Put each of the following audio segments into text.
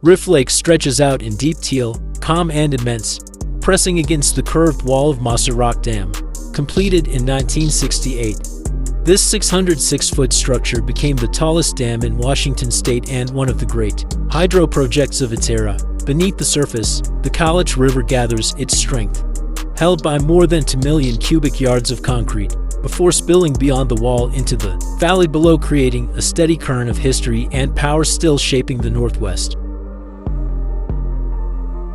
Riffe Lake stretches out in deep teal, calm and immense, pressing against the curved wall of Mossyrock Dam, completed in 1968. This 606-foot structure became the tallest dam in Washington state and one of the great hydro projects of its era. Beneath the surface, the Cowlitz River gathers its strength, held by more than 2 million cubic yards of concrete, before spilling beyond the wall into the valley below, creating a steady current of history and power still shaping the Northwest.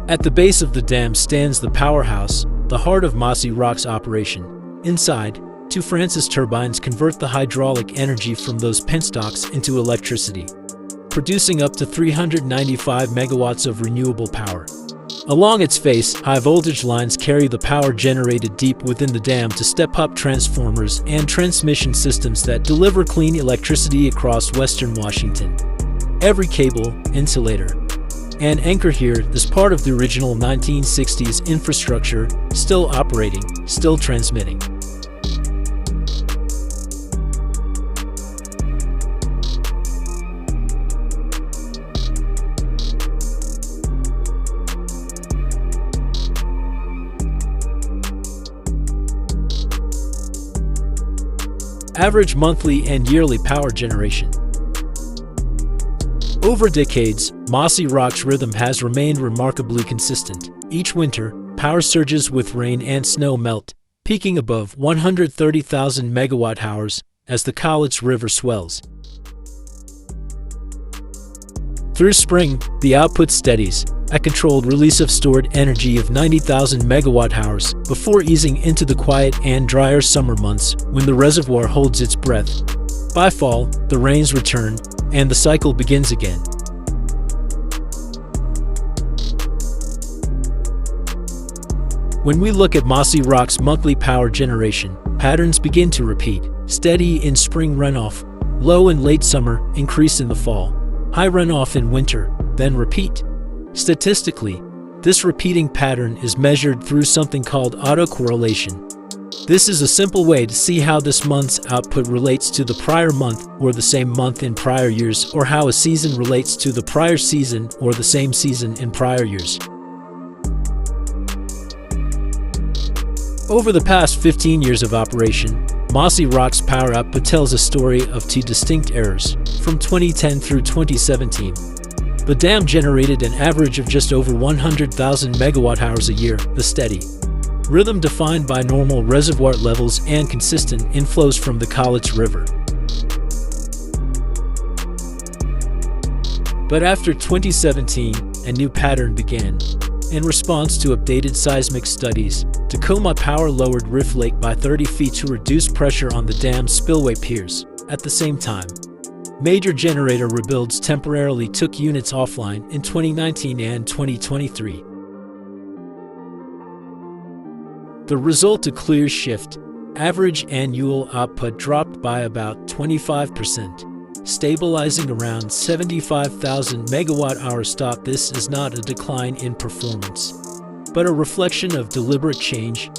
At the base of the dam stands the powerhouse, the heart of Mossyrock's operation. Inside, 2 Francis turbines convert the hydraulic energy from those penstocks into electricity, producing up to 395 megawatts of renewable power. Along its face, high-voltage lines carry the power generated deep within the dam to step-up transformers and transmission systems that deliver clean electricity across western Washington. Every cable, insulator, and anchor here is part of the original 1960s infrastructure, still operating, still transmitting. Average monthly and yearly power generation. Over decades, Mossyrock's rhythm has remained remarkably consistent. Each winter, power surges with rain and snow melt, peaking above 130,000 megawatt-hours as the Cowlitz River swells. Through spring, the output steadies, a controlled release of stored energy of 90,000 megawatt-hours, before easing into the quiet and drier summer months when the reservoir holds its breath. By fall, the rains return, and the cycle begins again. When we look at Mossyrock's monthly power generation, patterns begin to repeat. Steady in spring runoff, low in late summer, increase in the fall, high runoff in winter, then repeat. Statistically, this repeating pattern is measured through something called autocorrelation. This is a simple way to see how this month's output relates to the prior month or the same month in prior years, or how a season relates to the prior season or the same season in prior years. Over the past 15 years of operation, Mossyrock's power output tells a story of 2 distinct eras, from 2010 through 2017. The dam generated an average of just over 100,000 megawatt-hours a year, the steady rhythm defined by normal reservoir levels and consistent inflows from the Cowlitz River. But after 2017, a new pattern began. In response to updated seismic studies, Tacoma Power lowered Riffe Lake by 30 feet to reduce pressure on the dam's spillway piers. At the same time, major generator rebuilds temporarily took units offline in 2019 and 2023. The result, a clear shift. Average annual output dropped by about 25%, stabilizing around 75,000 megawatt-hours. Stop. This is not a decline in performance, but a reflection of deliberate change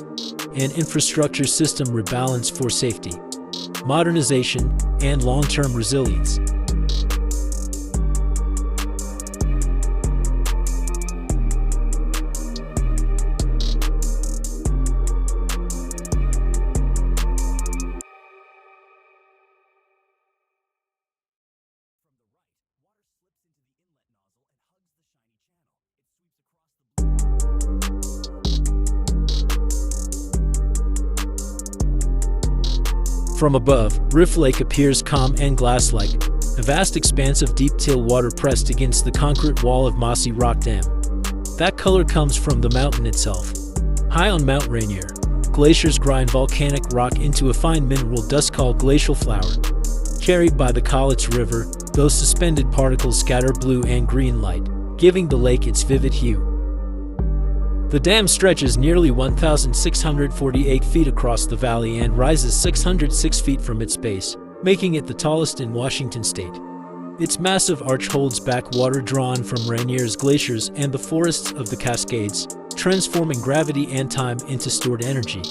and infrastructure system rebalance for safety, modernization, and long-term resilience. From above, Riffe Lake appears calm and glass-like, a vast expanse of deep teal water pressed against the concrete wall of Mossyrock Dam. That color comes from the mountain itself. High on Mount Rainier, glaciers grind volcanic rock into a fine mineral dust called glacial flour. Carried by the Cowlitz River, those suspended particles scatter blue and green light, giving the lake its vivid hue. The dam stretches nearly 1,648 feet across the valley and rises 606 feet from its base, making it the tallest in Washington state. Its massive arch holds back water drawn from Rainier's glaciers and the forests of the Cascades, transforming gravity and time into stored energy.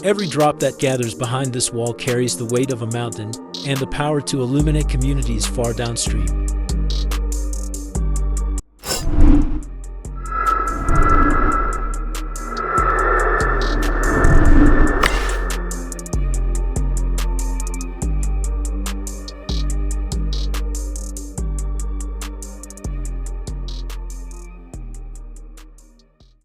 Every drop that gathers behind this wall carries the weight of a mountain and the power to illuminate communities far downstream.